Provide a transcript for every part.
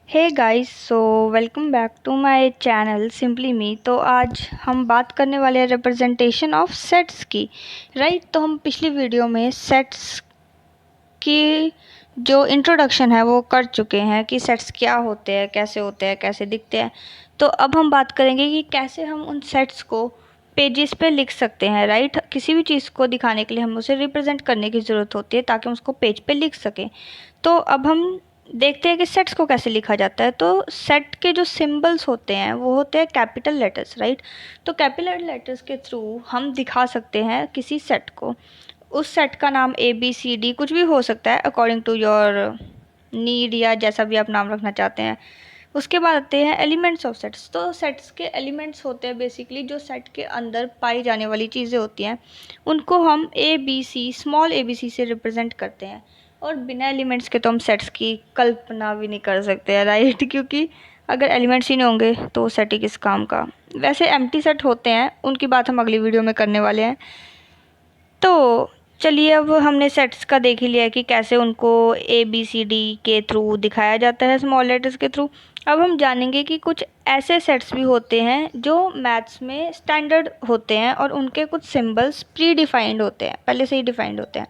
Hey guys, so welcome back to my channel simply me. तो आज हम बात करने वाले हैं रिप्रेजेंटेशन ऑफ सेट्स की। राइट, तो हम पिछली वीडियो में सेट्स की जो इंट्रोडक्शन है वो कर चुके हैं कि सेट्स क्या होते हैं, कैसे दिखते हैं। तो अब हम बात करेंगे कि कैसे हम उन सेट्स को पेजेस पे लिख सकते हैं। राइट, किसी भी चीज़ को दिखाने के लिए हम उसे रिप्रेजेंट करने की ज़रूरत होती है ताकि हम उसको पेज पे लिख सकें। तो अब हम देखते हैं कि सेट्स को कैसे लिखा जाता है। तो सेट के जो सिंबल्स होते हैं वो होते हैं कैपिटल लेटर्स। राइट, तो कैपिटल लेटर्स के थ्रू हम दिखा सकते हैं किसी सेट को। उस सेट का नाम ABCD कुछ भी हो सकता है अकॉर्डिंग टू योर नीड, या जैसा भी आप नाम रखना चाहते हैं। उसके बाद आते हैं एलिमेंट्स ऑफ सेट्स। तो सेट्स के एलिमेंट्स होते हैं बेसिकली जो सेट के अंदर पाई जाने वाली चीज़ें होती हैं, उनको हम ABC स्मॉल ABC से रिप्रेजेंट करते हैं। और बिना एलिमेंट्स के तो हम सेट्स की कल्पना भी नहीं कर सकते हैं। राइट, क्योंकि अगर एलिमेंट्स ही नहीं होंगे तो सेट ही किस काम का। वैसे एम्प्टी सेट होते हैं, उनकी बात हम अगली वीडियो में करने वाले हैं। तो चलिए, अब हमने सेट्स का देख ही लिया है कि कैसे उनको ABCD के थ्रू दिखाया जाता है, स्मॉल लेटर्स के थ्रू। अब हम जानेंगे कि कुछ ऐसे सेट्स भी होते हैं जो मैथ्स में स्टैंडर्ड होते हैं और उनके कुछ सिंबल्स प्री डिफाइंड होते हैं, पहले से ही डिफाइंड होते हैं।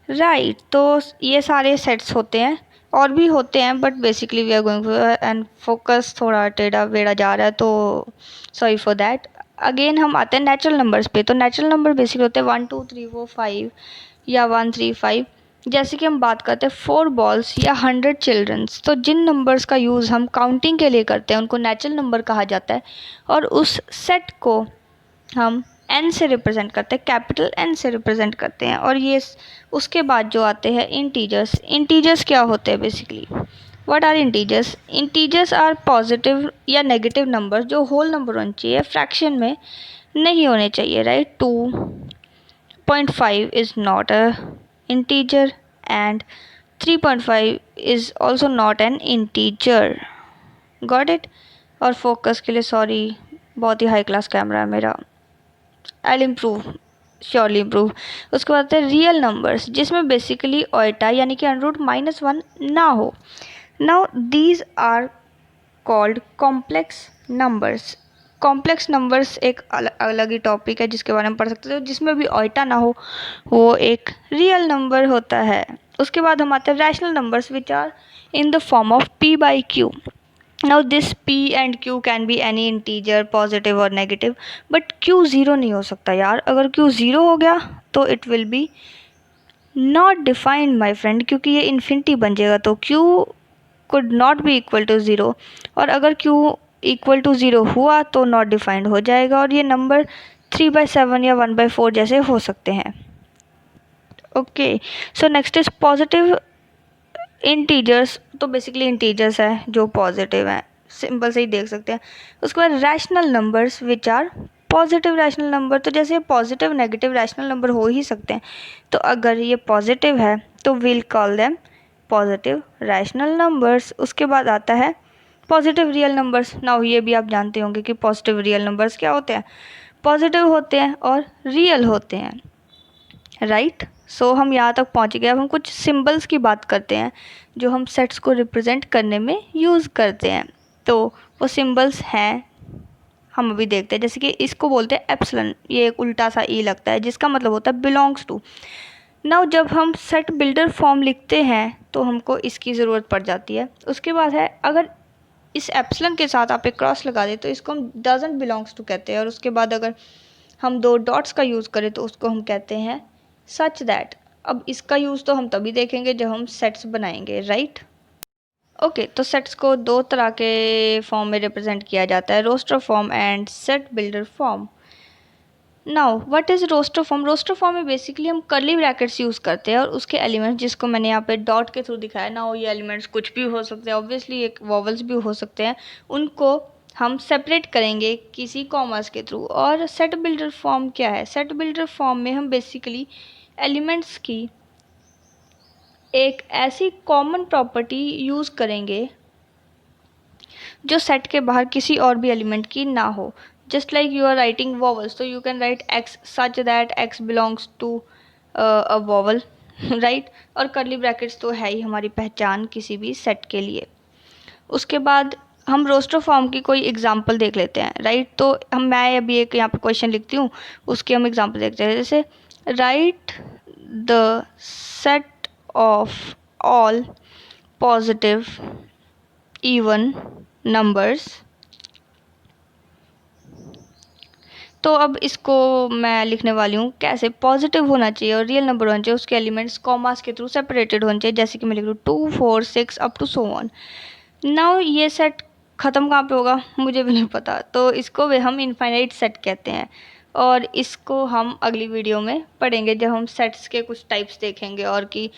राइट, तो ये सारे सेट्स होते हैं, और भी होते हैं, but basically we are going and focus थोड़ा टेढ़ा बेढ़ा जा रहा है, तो सॉरी फॉर दैट। अगेन हम आते हैं नेचुरल नंबर्स पे। तो नेचुरल नंबर बेसिकली होते हैं 1 2 3 4 5 या 1 3 5। जैसे कि हम बात करते हैं 4 बॉल्स या 100 चिल्ड्रंस, तो जिन नंबर्स का यूज़ हम काउंटिंग के लिए करते हैं उनको नेचुरल नंबर कहा जाता है। और उस सेट को हम N से रिप्रेजेंट करते हैं, कैपिटल N से रिप्रेजेंट करते हैं। और ये उसके बाद जो आते हैं इंटीजर्स। इंटीजर्स क्या होते हैं basically? What are integers? Integers are positive या नेगेटिव नंबर जो होल नंबर होने चाहिए, फ्रैक्शन में नहीं होने चाहिए। Right, 2.5 is not a integer and 3.5 is also not an integer. Got it? और फोकस के लिए सॉरी, बहुत ही हाई क्लास कैमरा है मेरा। I improve, surely improve. उसके बाद आते हैं रियल नंबर्स, जिसमें बेसिकली ओइटा यानी कि √-1 ना हो। Now these are called complex numbers. Complex numbers एक अलग ही टॉपिक है जिसके बारे में पढ़ सकते हो। जिसमें भी ओइटा ना हो वो एक रियल नंबर होता है। उसके बाद हम आते हैं rational numbers which are in the form of P/Q। now this P and Q can be any integer, positive or negative, but Q zero नहीं हो सकता यार। अगर Q ज़ीरो हो गया तो it will be not defined my friend, क्योंकि ये इन्फिनिटी बन जाएगा। तो Q could not be equal to zero, और अगर Q इक्वल टू ज़ीरो हुआ तो नॉट डिफाइंड हो जाएगा। और ये नंबर 3/7 या 1/4 जैसे हो सकते हैं। Okay, so next is positive integers. तो बेसिकली इंटीजर्स है जो पॉजिटिव है, सिंपल से ही देख सकते हैं। उसके बाद rational numbers which are positive rational number. तो जैसे पॉजिटिव नेगेटिव रैशनल नंबर हो ही सकते हैं, तो अगर ये पॉजिटिव है तो will call them positive rational numbers. उसके बाद आता है पॉजिटिव रियल नंबर्स। नाउ ये भी आप जानते होंगे कि पॉजिटिव रियल नंबर्स क्या होते हैं। पॉजिटिव होते हैं और रियल होते हैं। राइट, सो हम यहाँ तक पहुँच गए। अब हम कुछ सिंबल्स की बात करते हैं जो हम सेट्स को रिप्रेजेंट करने में यूज़ करते हैं। तो वो सिंबल्स हैं, हम अभी देखते हैं। जैसे कि इसको बोलते हैं एप्सिलॉन, ये एक उल्टा सा ई लगता है जिसका मतलब होता है बिलोंग्स टू। नाउ जब हम सेट बिल्डर फॉर्म लिखते हैं तो हमको इसकी ज़रूरत पड़ जाती है। उसके बाद है, अगर इस एप्सिलॉन के साथ आप एक क्रॉस लगा दें तो इसको हम डजंट बिलोंग्स टू कहते हैं। और उसके बाद अगर हम 2 डॉट्स का यूज़ करें तो उसको हम कहते हैं सच दैट। अब इसका यूज़ तो हम तभी देखेंगे जब हम सेट्स बनाएंगे। राइट, ओके, तो सेट्स को 2 तरह के फॉर्म में रिप्रेजेंट किया जाता है, roster form and set builder form. Now what is roster form? Roster form में बेसिकली हम कर्ली ब्रैकेट्स यूज़ करते हैं और उसके एलिमेंट्स, जिसको मैंने यहाँ पे डॉट के थ्रू दिखाया ना, ये एलिमेंट्स कुछ भी हो सकते हैं, ऑब्वियसली एक वॉवल्स भी हो सकते हैं, उनको हम सेपरेट करेंगे किसी कॉमर्स के थ्रू। और सेट बिल्डर फॉर्म क्या है? सेट बिल्डर फॉर्म में हम बेसिकली एलिमेंट्स की एक ऐसी कॉमन प्रॉपर्टी यूज़ करेंगे जो सेट के बाहर किसी और भी एलिमेंट की ना हो। Just like you are writing vowels, तो you can write X such that X belongs to a vowel. Right, और कर्ली ब्रैकेट्स तो है ही हमारी पहचान किसी भी सेट के लिए। उसके बाद हम रोस्टर फॉर्म की कोई एग्जांपल देख लेते हैं, राइट। तो मैं अभी एक यहाँ पे क्वेश्चन लिखती हूँ, उसके हम एग्जांपल देखते हैं। जैसे right the set of all positive even numbers. तो अब इसको मैं लिखने वाली हूँ कैसे। पॉजिटिव होना चाहिए और रियल नंबर होना चाहिए, उसके एलिमेंट्स कॉमास के थ्रू सेपरेटेड होने चाहिए। जैसे कि मैं लिख रही हूँ 2 4 6 up to so on. Now ये सेट ख़त्म कहाँ पे होगा मुझे भी नहीं पता, तो इसको भी हम इनफाइनाइट सेट कहते हैं। और इसको हम अगली वीडियो में पढ़ेंगे जब हम सेट्स के कुछ टाइप्स देखेंगे और कि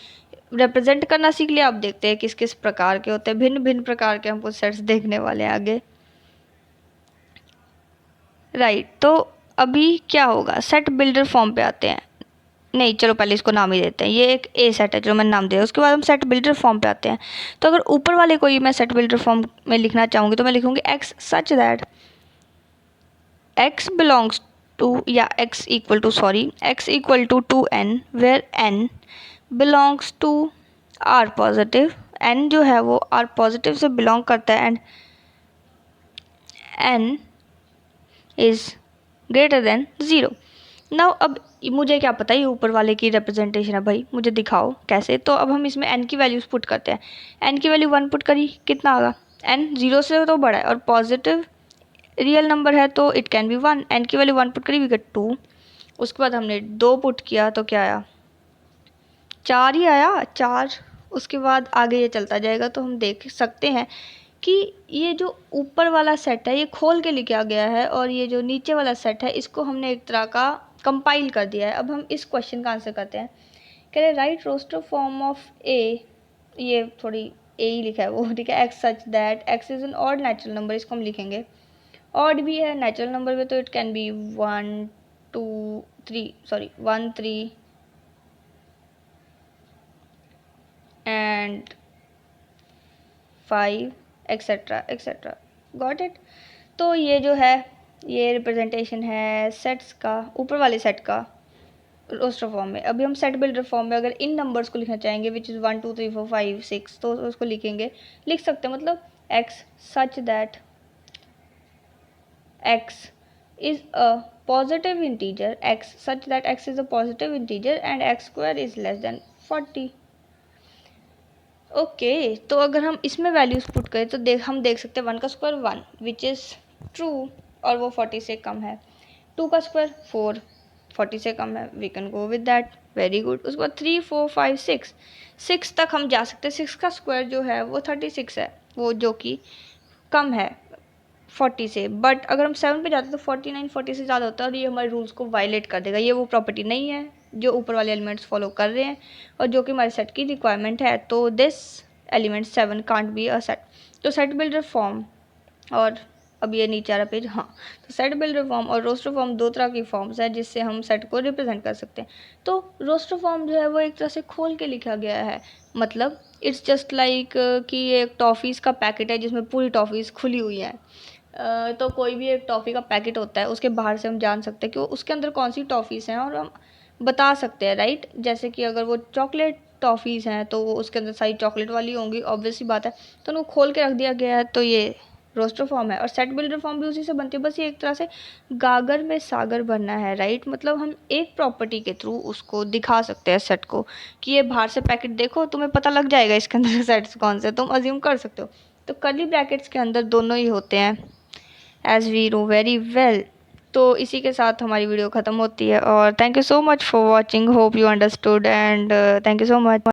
रिप्रेजेंट करना सीख लिया। अब देखते हैं किस किस प्रकार के होते हैं, भिन्न भिन्न प्रकार के हम कुछ सेट्स देखने वाले हैं आगे, राइट। तो अभी क्या होगा, सेट बिल्डर फॉर्म पे आते हैं। नहीं, चलो पहले इसको नाम ही देते हैं, ये एक ए सेट है जो मैंने नाम दिया। उसके बाद हम सेट बिल्डर फॉर्म पे आते हैं। तो अगर ऊपर वाले को ही मैं सेट बिल्डर फॉर्म में लिखना चाहूँगी तो मैं लिखूँगी X such that X belongs to, या X equal to 2n where n belongs to R positive. n जो है वो आर पॉजिटिव से बिलोंग करता है and n is greater than 0। Now अब मुझे क्या पता ये ऊपर वाले की रिप्रेजेंटेशन है, भाई मुझे दिखाओ कैसे। तो अब हम इसमें n की वैल्यूज़ पुट करते हैं। n की वैल्यू 1 पुट करी, कितना आएगा, n 0 से तो बड़ा है और पॉजिटिव रियल नंबर है तो इट कैन बी 1। n की वैल्यू 1 पुट करी, वी गेट 2। उसके बाद हमने 2 पुट किया तो क्या आया, 4 ही आया, 4। उसके बाद आगे ये चलता जाएगा तो हम देख सकते हैं कि ये जो ऊपर वाला सेट है ये खोल के लिखा गया है और ये जो नीचे वाला सेट है इसको हमने एक तरह का कंपाइल कर दिया है। अब हम इस क्वेश्चन का आंसर करते हैं। कह रहे राइट रोस्टर फॉर्म ऑफ ए, ये थोड़ी ए ही लिखा है वो, ठीक है। X such that x is an odd natural number, इसको हम लिखेंगे ऑड भी है नेचुरल नंबर में, तो it can be 1 2 3 sorry 1 3 and 5 etcetera etcetera, got it. तो ये जो है ये रिप्रेजेंटेशन है सेट्स का, ऊपर वाले सेट का रोस्टर फॉर्म में। अभी हम सेट बिल्डर फॉर्म में अगर इन नंबर्स को लिखना चाहेंगे विच इज़ 1 2 3 4 5 6, तो उसको लिखेंगे, लिख सकते हैं मतलब x such that x is a positive integer, x such that x is a positive integer and x square is less than 40। Okay तो अगर हम इसमें वैल्यूज़ पुट करें तो हम देख सकते हैं 1 का स्क्वायर 1 विच इज़ ट्रू और वो 40 से कम है। 2 का स्क्वायर 4 40 से कम है, we can go with that, very good. उसके बाद 3 4 5 6 6 तक हम जा सकते हैं। 6 का स्क्वायर जो है वो 36 है, वो जो कि कम है 40 से। बट अगर हम 7 पे जाते हैं तो 49 40 से ज़्यादा होता है और ये हमारे रूल्स को वायलेट कर देगा। ये वो प्रॉपर्टी नहीं है जो ऊपर वाले एलिमेंट्स फॉलो कर रहे हैं और जो कि हमारे सेट की रिक्वायरमेंट है। तो this element 7 can't be a set. तो सेट बिल्डर फॉर्म, और अब ये नीचे आ रहा पेज, हाँ। तो सेट बिल्डर फॉर्म और रोस्टर फॉर्म दो तरह की फॉर्म्स है जिससे हम सेट को रिप्रेजेंट कर सकते हैं। तो रोस्टर फॉर्म जो है वो एक तरह से खोल के लिखा गया है, मतलब इट्स जस्ट लाइक कि ये एक टॉफ़ीज़ का पैकेट है जिसमें पूरी टॉफ़ीज़ खुली हुई हैं। तो कोई भी एक टॉफ़ी का पैकेट होता है, उसके बाहर से हम जान सकते हैं कि वो उसके अंदर कौन सी टॉफ़ीज़ हैं और हम बता सकते हैं, राइट। जैसे कि अगर वो चॉकलेट टॉफ़ीज़ हैं तो वो उसके अंदर सारी चॉकलेट वाली होंगी, ऑब्वियस सी बात है। तो उनको खोल के रख दिया गया है, तो ये रोस्टर फॉर्म है। और सेट बिल्डर फॉर्म भी उसी से बनती है, बस ये एक तरह से गागर में सागर बनना है, राइट। मतलब हम एक प्रॉपर्टी के थ्रू उसको दिखा सकते हैं सेट को कि ये बाहर से पैकेट देखो, तुम्हें पता लग जाएगा इसके अंदर सेट्स कौन से, तुम अज्यूम कर सकते हो। तो कर्ली ब्रैकेट्स के अंदर दोनों ही होते हैं, as we know very well. तो इसी के साथ हमारी वीडियो ख़त्म होती है और thank you so much for watching, hope you understood and thank you so much.